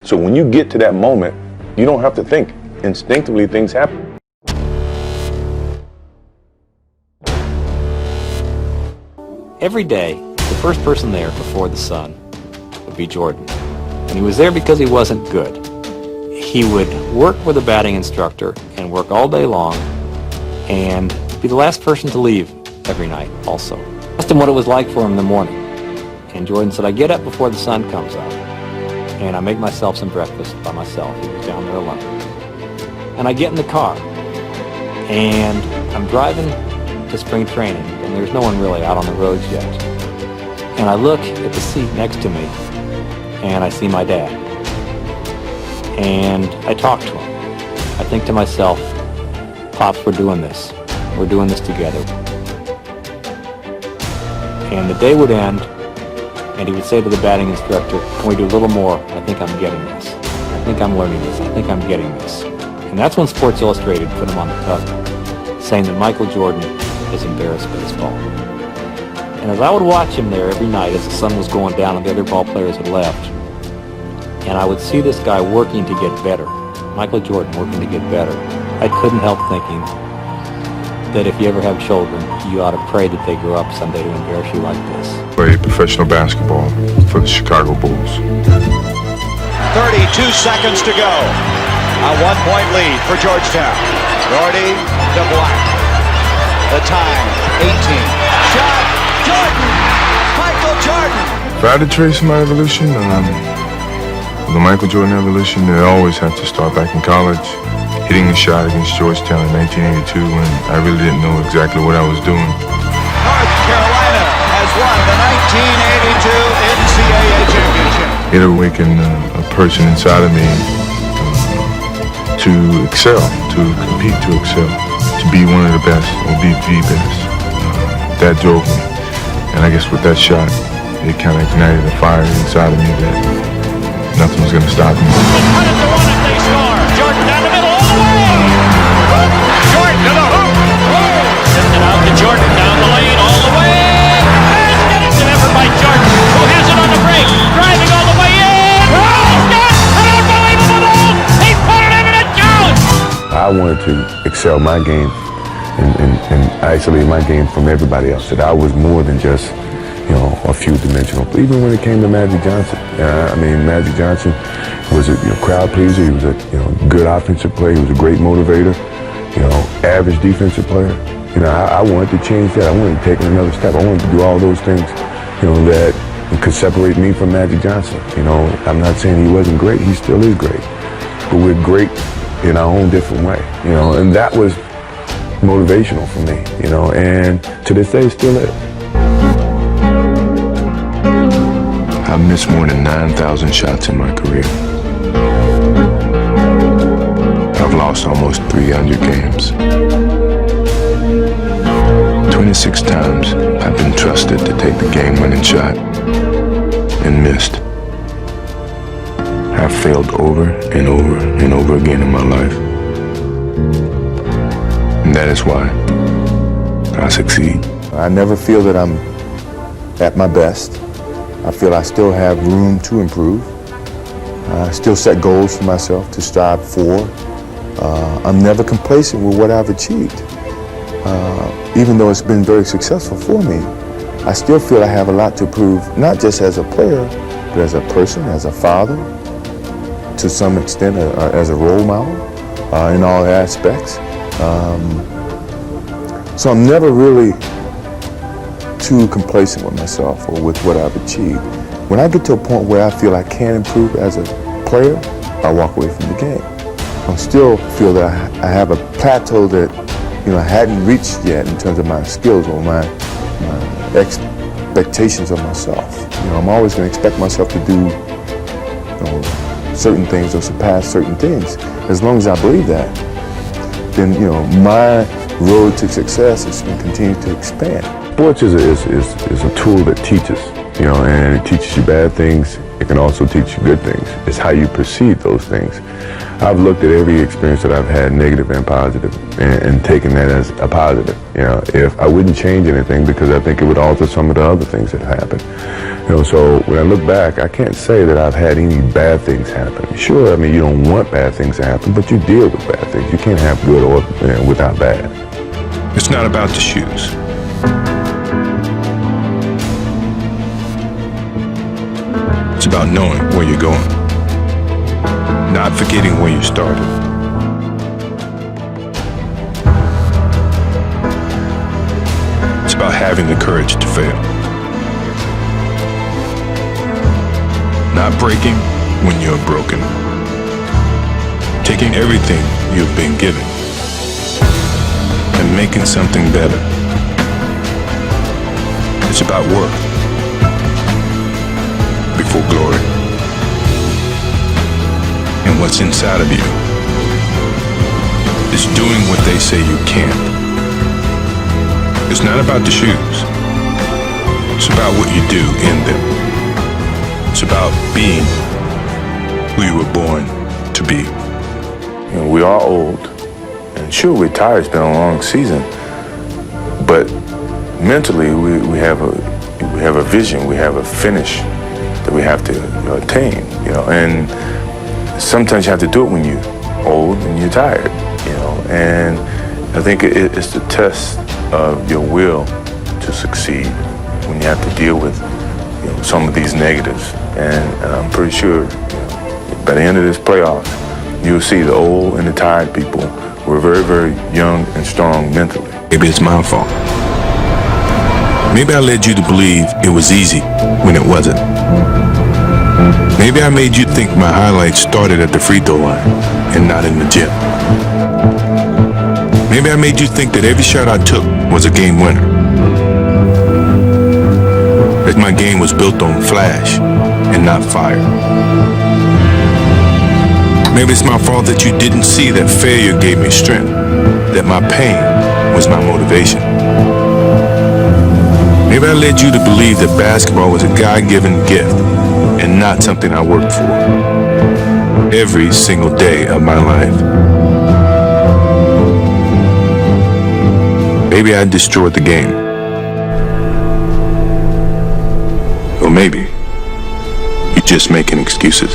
So when you get to that moment, you don't have to think. Instinctively, things happen. Every day, the first person there before the sun would be Jordan. And he was there because he wasn't good. He would work with a batting instructor and work all day long and be the last person to leave every night also. I asked him what it was like for him in the morning. And Jordan said, I get up before the sun comes up and I make myself some breakfast by myself. He was down there alone. And I get in the car and I'm driving to spring training and there's no one really out on the roads yet. And I look at the seat next to me and I see my dad. And I talk to him. I think to myself, Pops, we're doing this. We're doing this together. And the day would end and he would say to the batting instructor, can we do a little more? I think I'm getting this. I think I'm learning this. I think I'm getting this. And that's when Sports Illustrated put him on the cover, saying that Michael Jordan is embarrassed baseball. And as I would watch him there every night as the sun was going down and the other ball players had left, and I would see this guy working to get better, Michael Jordan working to get better, I couldn't help thinking that if you ever have children, you ought to pray that they grow up someday to embarrass you like this. Played professional basketball for the Chicago Bulls. 32 seconds to go. A 1-point lead for Georgetown. Doherty to Black. The time, 18. Shot, Jordan! Michael Jordan! If I had to trace my evolution, the Michael Jordan evolution, I always have to start back in college. Hitting a shot against Georgetown in 1982 when I really didn't know exactly what I was doing. North Carolina has won the 1982 NCAA championship. It awakened a person inside of me to excel, to compete, to excel, to be one of the best, or be the best. That drove me. And I guess with that shot, it kind of ignited a fire inside of me that nothing was going to stop me. Cut it to one if they score. Jordan down the middle all the way. Jordan to the hoop. Sends it out to Jordan down the lane all the way. It's an effort by Jordan, who has it on the break, driving all the way in. Oh, he's got an unbelievable goal. He put it in and it goes. I wanted to excel my game and isolate my game from everybody else. That I was more than just, a few dimensional. Even when it came to Magic Johnson, Magic Johnson was a crowd pleaser. He was a good offensive player. He was a great motivator. Average defensive player. I wanted to change that. I wanted to take another step. I wanted to do all those things, that could separate me from Magic Johnson. I'm not saying he wasn't great. He still is great. But we're great in our own different way. And that was motivational for me. And to this day, it still is. I've missed more than 9,000 shots in my career. I've lost almost 300 games. 26 times I've been trusted to take the game-winning shot and missed. I've failed over and over and over again in my life. And that is why I succeed. I never feel that I'm at my best. I feel I still have room to improve. I still set goals for myself to strive for. I'm never complacent with what I've achieved. Even though it's been very successful for me, I still feel I have a lot to prove, not just as a player, but as a person, as a father, to some extent as a role model in all aspects. So I'm never really too complacent with myself or with what I've achieved. When I get to a point where I feel I can improve as a player, I walk away from the game. I still feel that I have a plateau that I hadn't reached yet in terms of my skills or my expectations of myself. I'm always going to expect myself to do certain things or surpass certain things. As long as I believe that, then my road to success is going to continue to expand. Sports is a tool that teaches. and it teaches you bad things. It can also teach you good things. It's how you perceive those things. I've looked at every experience that I've had, negative and positive, and taken that as a positive. If I wouldn't change anything because I think it would alter some of the other things that happened. So when I look back, I can't say that I've had any bad things happen. Sure, I mean, you don't want bad things to happen, but you deal with bad things. You can't have good or without bad. It's not about the shoes. It's about knowing where you're going, not forgetting where you started. It's about having the courage to fail, not breaking when you're broken, taking everything you've been given and making something better. It's about work before glory, and what's inside of you is doing what they say you can't. It's not about the shoes. It's about what you do in them. It's about being who you were born to be. We are old, and sure, we're tired. It's been a long season, but mentally, we have a vision. We have a finish that we have to attain, and sometimes you have to do it when you're old and you're tired, and I think it's the test of your will to succeed when you have to deal with some of these negatives, and I'm pretty sure by the end of this playoffs, you'll see the old and the tired people who are very, very young and strong mentally. Maybe it's my fault. Maybe I led you to believe it was easy when it wasn't. Maybe I made you think my highlights started at the free throw line and not in the gym. Maybe I made you think that every shot I took was a game winner. That my game was built on flash and not fire. Maybe it's my fault that you didn't see that failure gave me strength, that my pain was my motivation. Maybe I led you to believe that basketball was a God-given gift and not something I worked for every single day of my life. Maybe I destroyed the game. Or maybe you're just making excuses.